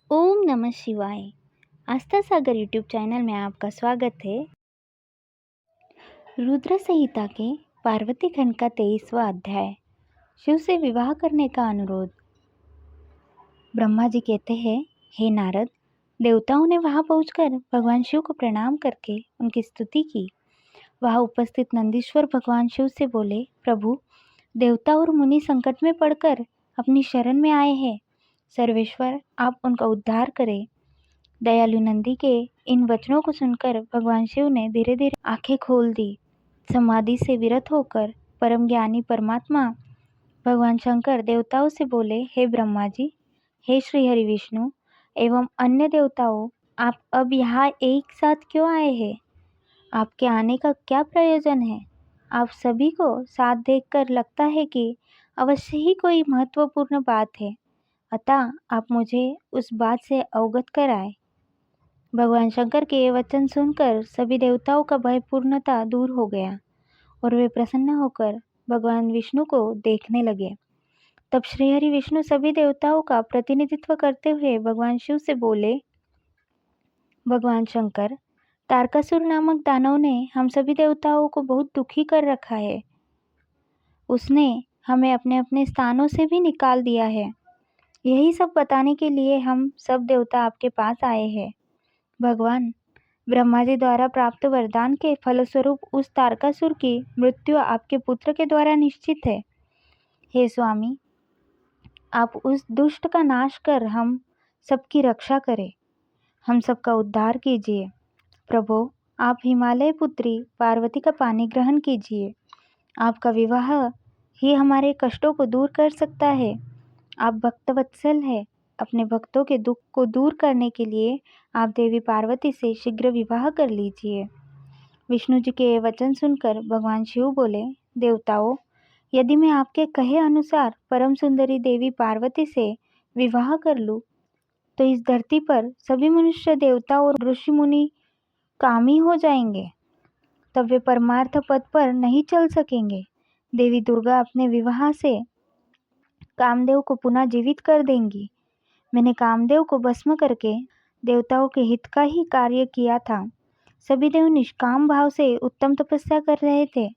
ओम नमः शिवाय। आस्था सागर YouTube channel में आपका स्वागत है। रुद्र संहिता के पार्वती खंड का 23वां अध्याय, शिव से विवाह करने का अनुरोध। ब्रह्मा जी कहते हैं, हे नारद, देवताओं ने वहां पहुंचकर भगवान शिव को प्रणाम करके उनकी स्तुति की। वहां उपस्थित नंदीश्वर भगवान शिव से बोले, प्रभु, देवता और मुनि संकट में पड़कर अपनी शरण में आए हैं। सर्वेश्वर, आप उनका उद्धार करें। दयालु नंदी के इन वचनों को सुनकर भगवान शिव ने धीरे धीरे आंखें खोल दी। समाधि से विरत होकर परम ज्ञानी परमात्मा भगवान शंकर देवताओं से बोले, हे ब्रह्मा जी, हे श्री हरि विष्णु एवं अन्य देवताओं, आप अब यहाँ एक साथ क्यों आए हैं? आपके आने का क्या प्रयोजन है? आप सभी को साथ देखकर लगता है कि अवश्य ही कोई महत्वपूर्ण बात है, अतः आप मुझे उस बात से अवगत कराएं। भगवान शंकर के ये वचन सुनकर सभी देवताओं का भय पूर्णतः दूर हो गया और वे प्रसन्न होकर भगवान विष्णु को देखने लगे। तब श्रीहरि विष्णु सभी देवताओं का प्रतिनिधित्व करते हुए भगवान शिव से बोले, भगवान शंकर, तारकासुर नामक दानव ने हम सभी देवताओं को बहुत दुखी कर रखा है। उसने हमें अपने अपने स्थानों से भी निकाल दिया है। यही सब बताने के लिए हम सब देवता आपके पास आए हैं। भगवान, ब्रह्मा जी द्वारा प्राप्त वरदान के फलस्वरूप उस तारकासुर की मृत्यु आपके पुत्र के द्वारा निश्चित है। हे स्वामी, आप उस दुष्ट का नाश कर हम सबकी रक्षा करें, हम सबका उद्धार कीजिए। प्रभु, आप हिमालय पुत्री पार्वती का पानी ग्रहण कीजिए। आपका विवाह ही हमारे कष्टों को दूर कर सकता है। आप भक्तवत्सल है। अपने भक्तों के दुख को दूर करने के लिए आप देवी पार्वती से शीघ्र विवाह कर लीजिए। विष्णु जी के वचन सुनकर भगवान शिव बोले, देवताओं, यदि मैं आपके कहे अनुसार परम सुंदरी देवी पार्वती से विवाह कर लूं, तो इस धरती पर सभी मनुष्य, देवता और ऋषि मुनि कामी हो जाएंगे। तब वे परमार्थ पद पर नहीं चल सकेंगे। देवी दुर्गा अपने विवाह से कामदेव को पुनः जीवित कर देंगी। मैंने कामदेव को भस्म करके देवताओं के हित का ही कार्य किया था। सभी देव निष्काम भाव से उत्तम तपस्या कर रहे थे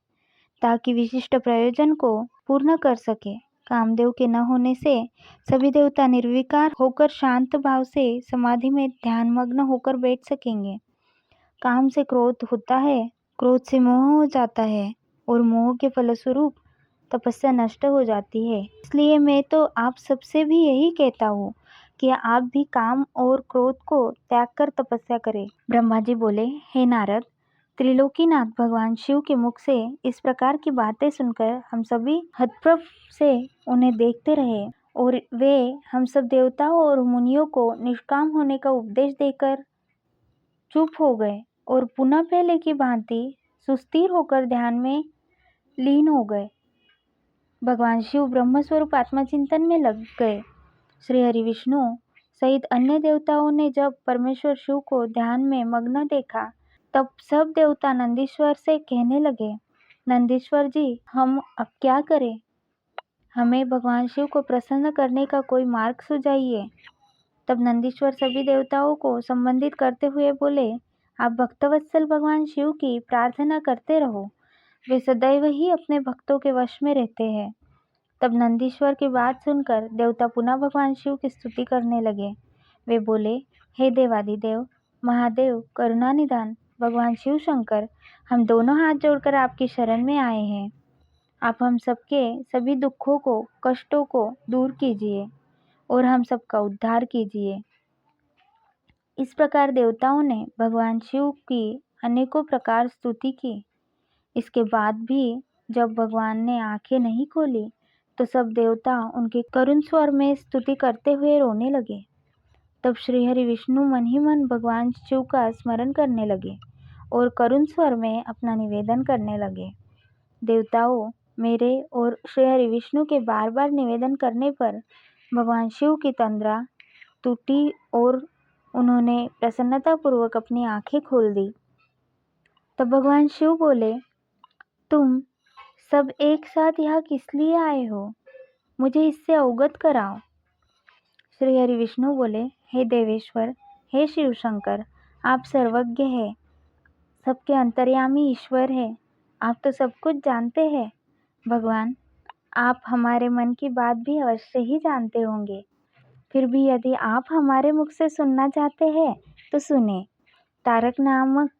ताकि विशिष्ट प्रयोजन को पूर्ण कर सके। कामदेव के न होने से सभी देवता निर्विकार होकर शांत भाव से समाधि में ध्यानमग्न होकर बैठ सकेंगे। काम से क्रोध होता है, क्रोध से मोह हो जाता है और मोह के फलस्वरूप तपस्या नष्ट हो जाती है। इसलिए मैं तो आप सबसे भी यही कहता हूँ कि आप भी काम और क्रोध को त्याग कर तपस्या करें। ब्रह्मा जी बोले, हे नारद, त्रिलोकीनाथ भगवान शिव के मुख से इस प्रकार की बातें सुनकर हम सभी हतप्रभ से उन्हें देखते रहे और वे हम सब देवताओं और मुनियों को निष्काम होने का उपदेश देकर चुप हो गए और पुनः पहले की भांति सुस्थिर होकर ध्यान में लीन हो गए। भगवान शिव ब्रह्मस्वरूप आत्मचिंतन में लग गए। श्री हरि विष्णु सहित अन्य देवताओं ने जब परमेश्वर शिव को ध्यान में मग्न देखा, तब सब देवता नंदीश्वर से कहने लगे, नंदीश्वर जी, हम अब क्या करें? हमें भगवान शिव को प्रसन्न करने का कोई मार्ग सुझाइए। तब नंदीश्वर सभी देवताओं को संबंधित करते हुए बोले, आप भक्तवत्सल भगवान शिव की प्रार्थना करते रहो। वे सदैव ही अपने भक्तों के वश में रहते हैं। तब नंदीश्वर की बात सुनकर देवता पुनः भगवान शिव की स्तुति करने लगे। वे बोले, हे देवादिदेव, महादेव, करुणानिधान भगवान शिव शंकर, हम दोनों हाथ जोड़कर आपकी शरण में आए हैं। आप हम सबके सभी दुखों को, कष्टों को दूर कीजिए और हम सबका उद्धार कीजिए। इस प्रकार देवताओं ने भगवान शिव की अनेकों प्रकार स्तुति की। इसके बाद भी जब भगवान ने आंखें नहीं खोली, तो सब देवता उनके करुण स्वर में स्तुति करते हुए रोने लगे। तब श्री हरि विष्णु मन ही मन भगवान शिव का स्मरण करने लगे और करुण स्वर में अपना निवेदन करने लगे। देवताओं, मेरे और श्री हरि विष्णु के बार बार निवेदन करने पर भगवान शिव की तंद्रा टूटी और उन्होंने प्रसन्नतापूर्वक अपनी आंखें खोल दी। तब भगवान शिव बोले, तुम सब एक साथ यहाँ किस लिए आए हो? मुझे इससे अवगत कराओ। श्री हरि विष्णु बोले, हे देवेश्वर, हे शिव शंकर, आप सर्वज्ञ है, सबके अंतर्यामी ईश्वर है, आप तो सब कुछ जानते हैं। भगवान, आप हमारे मन की बात भी अवश्य ही जानते होंगे, फिर भी यदि आप हमारे मुख से सुनना चाहते हैं तो सुने। तारक नामक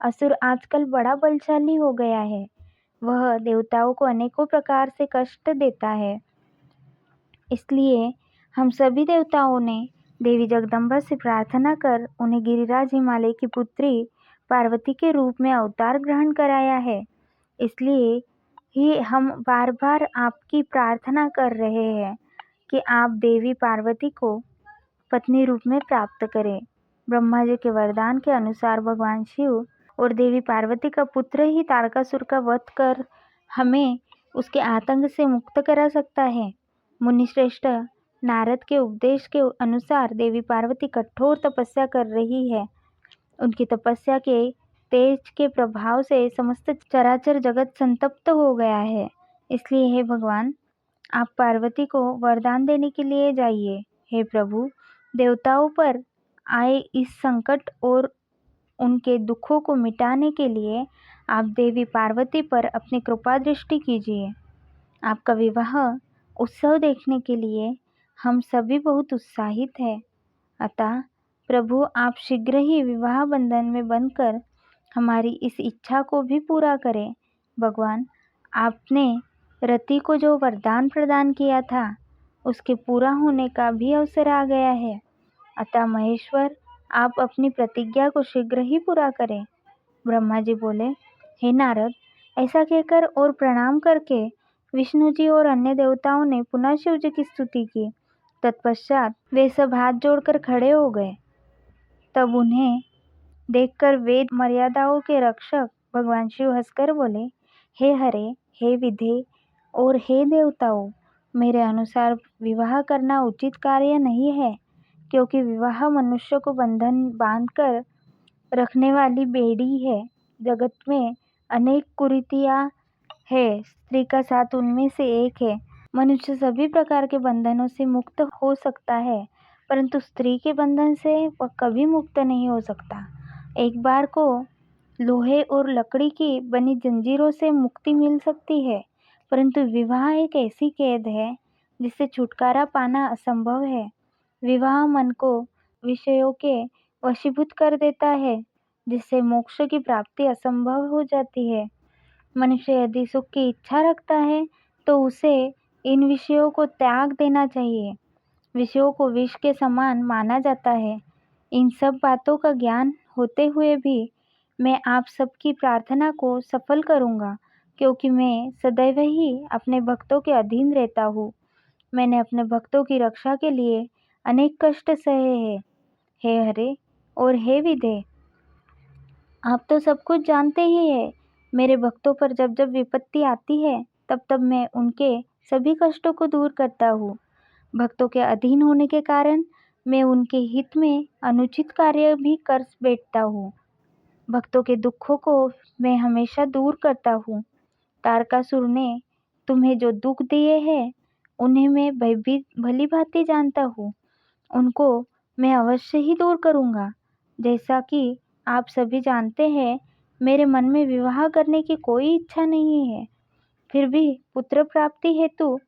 असुर आजकल बड़ा बलशाली हो गया है। वह देवताओं को अनेकों प्रकार से कष्ट देता है। इसलिए हम सभी देवताओं ने देवी जगदम्बा से प्रार्थना कर उन्हें गिरिराज हिमालय की पुत्री पार्वती के रूप में अवतार ग्रहण कराया है। इसलिए ही हम बार बार आपकी प्रार्थना कर रहे हैं कि आप देवी पार्वती को पत्नी रूप में प्राप्त करें। ब्रह्मा जी के वरदान के अनुसार भगवान शिव और देवी पार्वती का पुत्र ही तारकासुर का वध कर हमें उसके आतंक से मुक्त करा सकता है। मुनिश्रेष्ठ, नारद के उपदेश के अनुसार देवी पार्वती कठोर तपस्या कर रही है। उनकी तपस्या के तेज के प्रभाव से समस्त चराचर जगत संतप्त हो गया है। इसलिए हे भगवान, आप पार्वती को वरदान देने के लिए जाइए। हे प्रभु, देवताओं पर आए इस संकट और उनके दुखों को मिटाने के लिए आप देवी पार्वती पर अपनी कृपा दृष्टि कीजिए। आपका विवाह उत्सव देखने के लिए हम सभी बहुत उत्साहित हैं। अतः प्रभु, आप शीघ्र ही विवाह बंधन में बंधकर हमारी इस इच्छा को भी पूरा करें। भगवान, आपने रति को जो वरदान प्रदान किया था उसके पूरा होने का भी अवसर आ गया है। अतः महेश्वर, आप अपनी प्रतिज्ञा को शीघ्र ही पूरा करें। ब्रह्मा जी बोले, हे नारद, ऐसा कहकर और प्रणाम करके विष्णु जी और अन्य देवताओं ने पुनः शिव जी की स्तुति की। तत्पश्चात वे सब हाथ जोड़कर खड़े हो गए। तब उन्हें देखकर वेद मर्यादाओं के रक्षक भगवान शिव हंसकर बोले, हे हरे, हे विधे और हे देवताओं, मेरे अनुसार विवाह करना उचित कार्य नहीं है, क्योंकि विवाह मनुष्य को बंधन बांधकर रखने वाली बेड़ी है। जगत में अनेक कुरीतियां है, स्त्री का साथ उनमें से एक है। मनुष्य सभी प्रकार के बंधनों से मुक्त हो सकता है, परंतु स्त्री के बंधन से वह कभी मुक्त नहीं हो सकता। एक बार को लोहे और लकड़ी की बनी जंजीरों से मुक्ति मिल सकती है, परंतु विवाह एक ऐसी कैद है जिससे छुटकारा पाना असंभव है। विवाह मन को विषयों के वशीभूत कर देता है, जिससे मोक्ष की प्राप्ति असंभव हो जाती है। मनुष्य यदि सुख की इच्छा रखता है तो उसे इन विषयों को त्याग देना चाहिए। विषयों को विष के समान माना जाता है। इन सब बातों का ज्ञान होते हुए भी मैं आप सबकी प्रार्थना को सफल करूँगा, क्योंकि मैं सदैव ही अपने भक्तों के अधीन रहता हूँ। मैंने अपने भक्तों की रक्षा के लिए अनेक कष्ट सहे हैं। हे हरे और हे विधे, आप तो सब कुछ जानते ही हैं। मेरे भक्तों पर जब जब विपत्ति आती है तब तब मैं उनके सभी कष्टों को दूर करता हूँ। भक्तों के अधीन होने के कारण मैं उनके हित में अनुचित कार्य भी कर बैठता हूँ। भक्तों के दुखों को मैं हमेशा दूर करता हूँ। तारकासुर ने तुम्हें जो दुख दिए हैं उन्हें मैं भली भांति जानता हूँ। उनको मैं अवश्य ही दूर करूँगा। जैसा कि आप सभी जानते हैं, मेरे मन में विवाह करने की कोई इच्छा नहीं है, फिर भी पुत्र प्राप्ति हेतु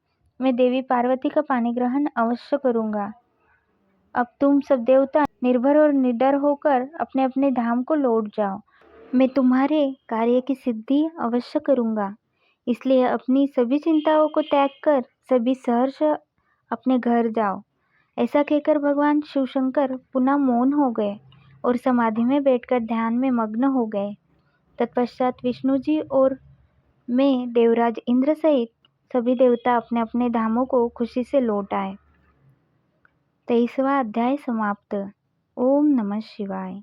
मैं देवी पार्वती का पानी ग्रहण अवश्य करूँगा। अब तुम सब देवता निर्भर और निडर होकर अपने अपने धाम को लौट जाओ। मैं तुम्हारे कार्य की सिद्धि अवश्य करूँगा। इसलिए अपनी सभी चिंताओं को त्याग कर सभी सहर्ष अपने घर जाओ। ऐसा कहकर भगवान शिव शंकर पुनः मौन हो गए और समाधि में बैठकर ध्यान में मग्न हो गए। तत्पश्चात विष्णु जी और मैं देवराज इंद्र सहित सभी देवता अपने अपने धामों को खुशी से लौट आए। 23वां अध्याय समाप्त। ओम नमः शिवाय।